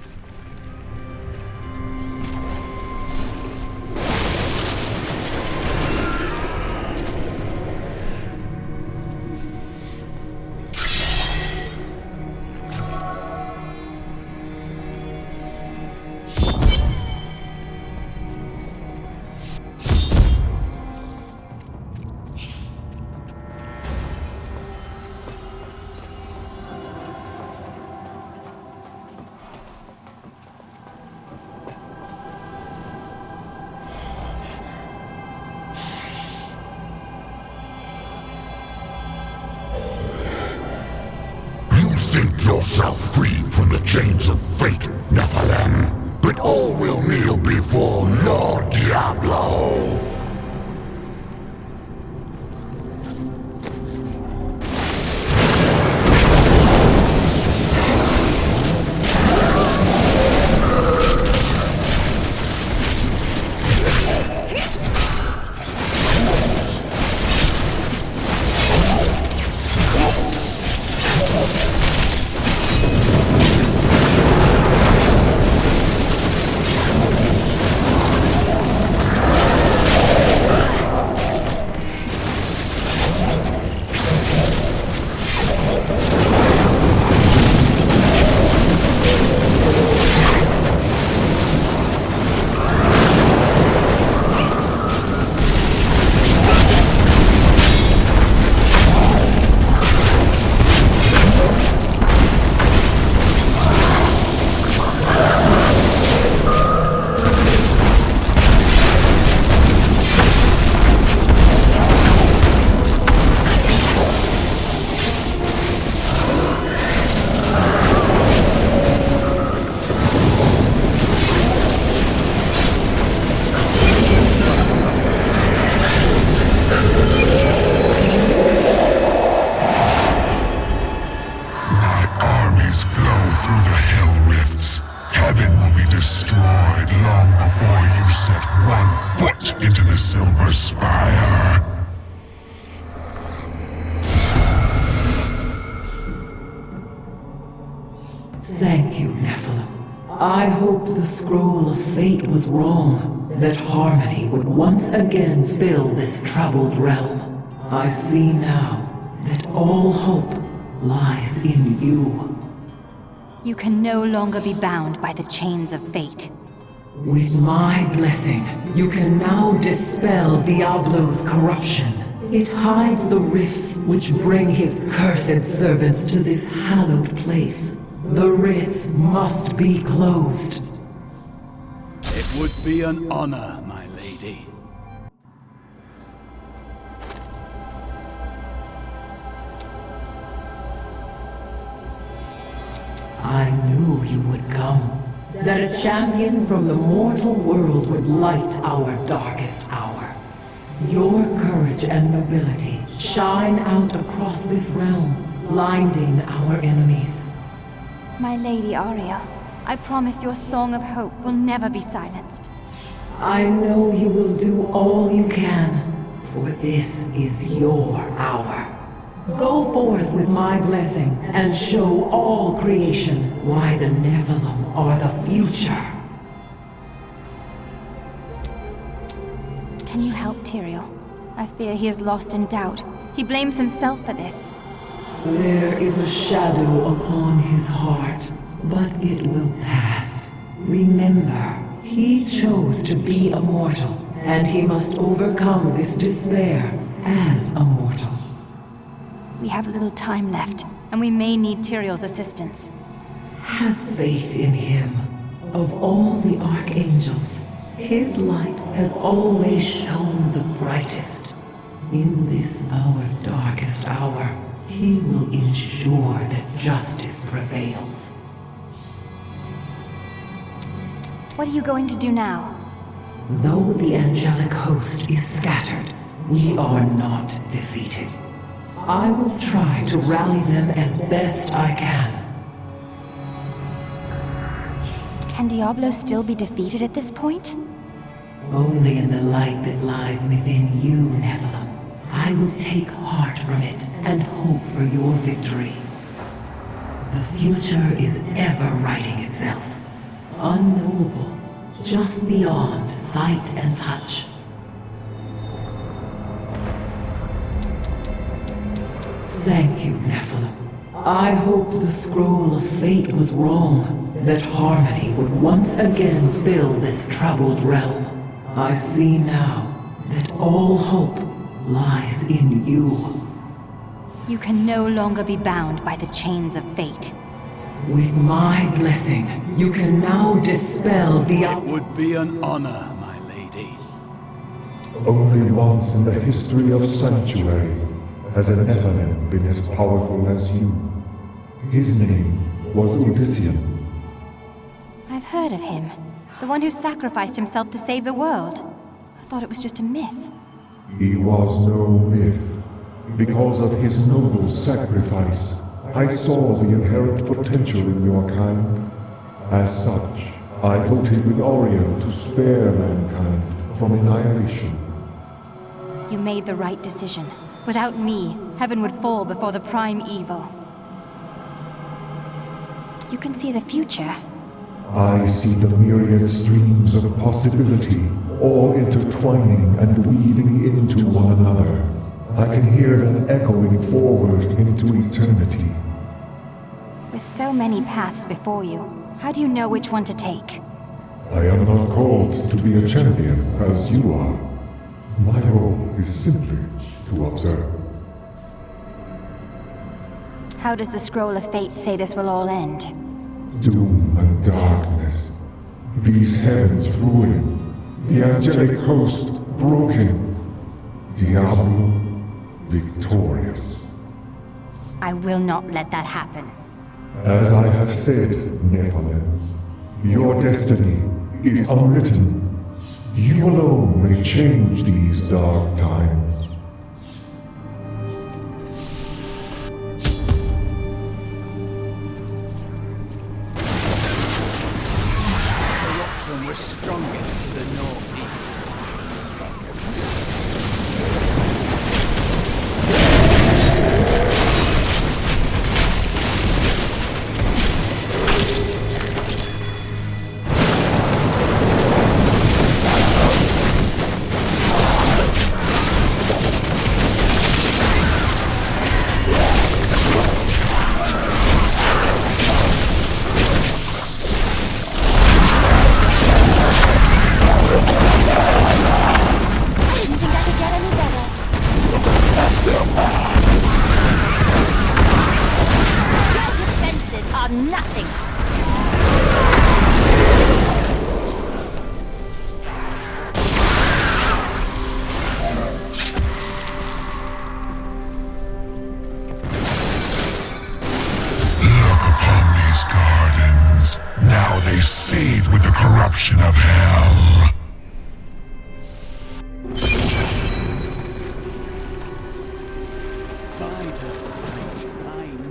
Think yourself free from the chains of fate, Nephilim, but all will kneel before Lord Diablo. Silver Spire. Thank you, Nephilim. I hoped the scroll of fate was wrong, that harmony would once again fill this troubled realm. I see now that all hope lies in you. You can no longer be bound by the chains of fate. With my blessing, you can now dispel Diablo's corruption. It hides the rifts which bring his cursed servants to this hallowed place. The rifts must be closed. It would be an honor, my lady. I knew you would come. That a champion from the mortal world would light our darkest hour. Your courage and nobility shine out across this realm, blinding our enemies. My Lady Ariel, I promise your song of hope will never be silenced. I know you will do all you can, for this is your hour. Go forth with my blessing and show all creation why the Nephilim are the future. Can you help Tyrael? I fear he is lost in doubt. He blames himself for this. There is a shadow upon his heart, but it will pass. Remember, he chose to be a mortal, and he must overcome this despair as a mortal. We have little time left, and we may need Tyrael's assistance. Have faith in him. Of all the archangels, his light has always shone the brightest. In this our darkest hour, he will ensure that justice prevails. What are you going to do now? Though the angelic host is scattered, we are not defeated. I will try to rally them as best I can. Can Diablo still be defeated at this point? Only in the light that lies within you, Nephilim. I will take heart from it and hope for your victory. The future is ever writing itself. Unknowable, just beyond sight and touch. Thank you, Nephilim. I hoped the scroll of fate was wrong, that harmony would once again fill this troubled realm. I see now that all hope lies in you. You can no longer be bound by the chains of fate. With my blessing, you can now dispel the... It would be an honor, my lady. Only once in the history of Sanctuary has an Nephilim been as powerful as you. His name was Odyssean. I've heard of him. The one who sacrificed himself to save the world. I thought it was just a myth. He was no myth. Because of his noble sacrifice, I saw the inherent potential in your kind. As such, I voted with Oriel to spare mankind from annihilation. You made the right decision. Without me, heaven would fall before the prime evil. You can see the future. I see the myriad streams of possibility, all intertwining and weaving into one another. I can hear them echoing forward into eternity. With so many paths before you, how do you know which one to take? I am not called to be a champion as you are. My role is simply to observe. How does the Scroll of Fate say this will all end? Doom and darkness. These heavens ruined. The angelic host broken. Diablo victorious. I will not let that happen. As I have said, Nephilim, your destiny is unwritten. You alone may change these dark times. Corruption was strongest to the northeast.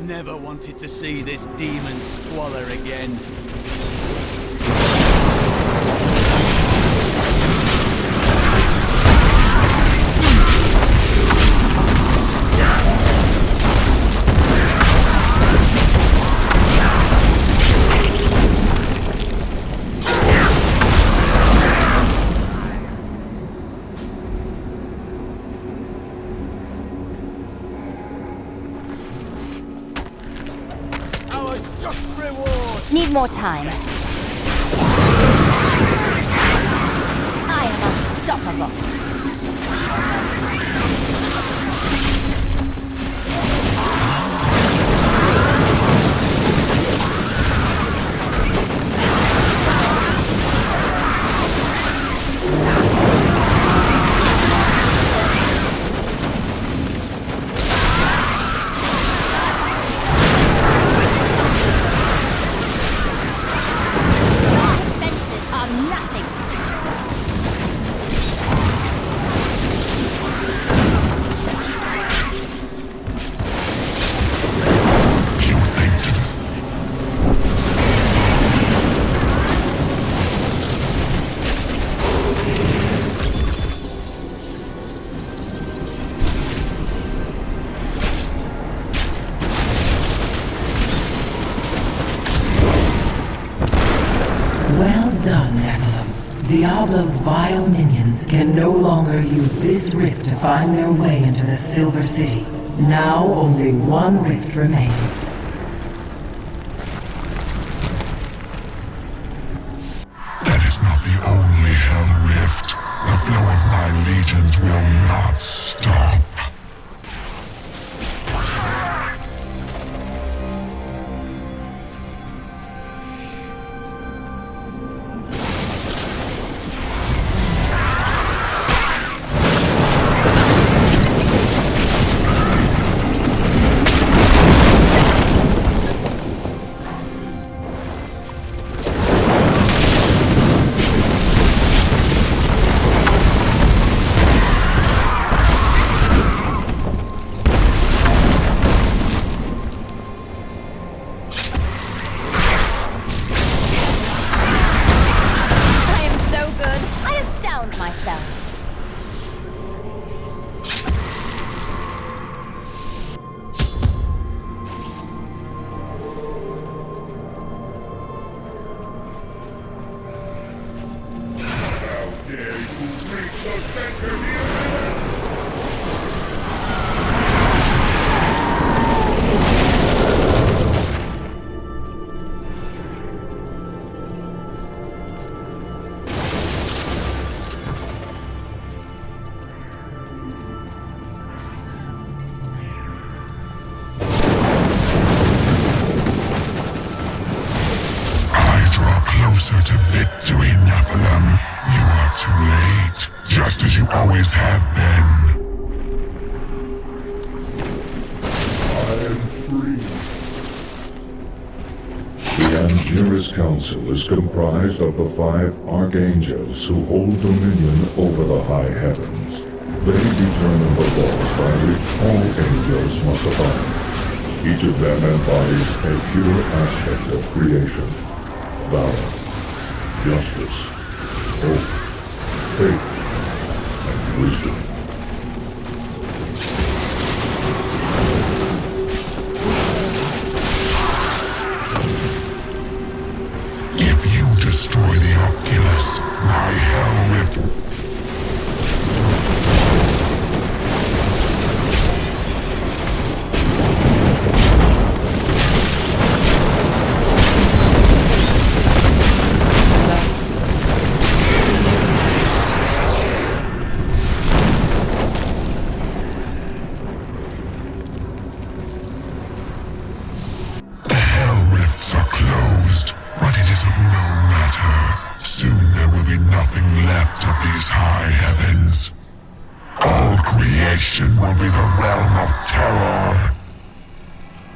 never wanted to see this demon squalor again. Need more time. I am unstoppable. Well done, Nephilim. Diablo's vile minions can no longer use this rift to find their way into the Silver City. Now only one rift remains. That is not the only Hell Rift. The flow of my legions will not stop. Myself. How dare you reach the center here? Closer to victory, Nephilim. You are too late, just as you always have been. I am free. The Angiris Council is comprised of the 5 Archangels who hold dominion over the high heavens. They determine the laws by which all angels must abide. Each of them embodies a pure aspect of creation. Valor, justice, hope, faith, and wisdom. If you destroy the Oculus, my Hell Rift are closed, but it is of no matter. Soon there will be nothing left of these high heavens. All creation will be the realm of terror.